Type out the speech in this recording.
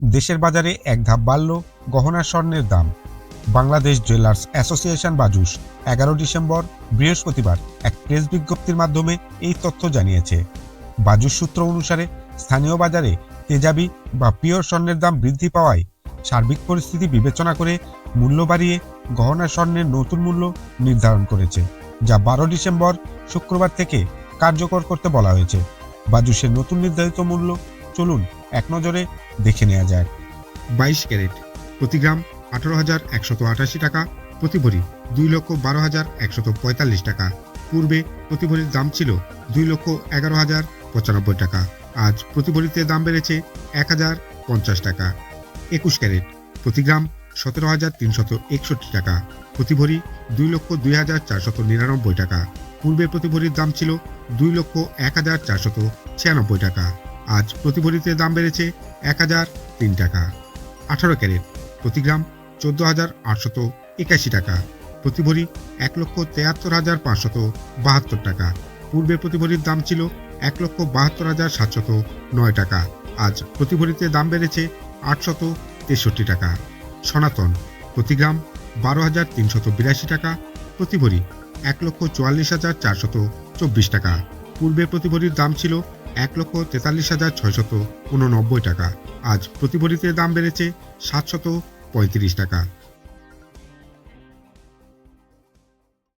দেশের বাজারে এক ধাপ বাড়ল গহনা স্বর্ণের দাম। Bangladesh jewellers association BAJUS 11 December বৃহস্পতিবার এক প্রেস বিজ্ঞপ্তির মাধ্যমে এই তথ্য জানিয়েছে। বাজুস সূত্র অনুসারে স্থানীয় বাজারে তেজাবি বা পিওর স্বর্ণের দাম বৃদ্ধি পাওয়ায় সার্বিক পরিস্থিতি বিবেচনা করে মূল্য বাড়িয়ে গহনা স্বর্ণের নতুন মূল্য নির্ধারণ করেছে, যা 12 ডিসেম্বর শুক্রবার থেকে কার্যকর করতে বলা হয়েছে। বাজুসের নতুন নির্ধারিত মূল্য চলুন এক নজরে দেখে নেওয়া যাক। 22 ক্যারেট প্রতি গ্রাম 18,188 টাকা, প্রতি ভরি 2,12,145 টাকা। পূর্বে প্রতি ভরির দাম ছিল 2,11,095 টাকা। আজ প্রতি ভরিতে দাম বেড়েছে 1,050 টাকা। 21 ক্যারেট প্রতি গ্রাম 17,361 টাকা, প্রতি ভরি 2,02,499 টাকা। পূর্বে প্রতি ভরির দাম ছিল 2,01,496 টাকা। আজ প্রতি ভরিতে দাম বেড়েছে 1,003 টাকা। 18 ক্যারেট প্রতি গ্রাম 14,881 টাকা, প্রতি ভরি 1,73,572 টাকা। পূর্বে প্রতি ভরির দাম ছিল 1,72,709 টাকা। আজ প্রতি ভরিতে দাম বেড়েছে 863 টাকা। সনাতন প্রতি গ্রাম 12,382 টাকা, প্রতি ভরি 1,44,424 টাকা। পূর্বে প্রতি ভরির দাম ছিল 1,43,689 টাকা। আজ প্রতি ভরিতে দাম বেড়েছে 735 টাকা।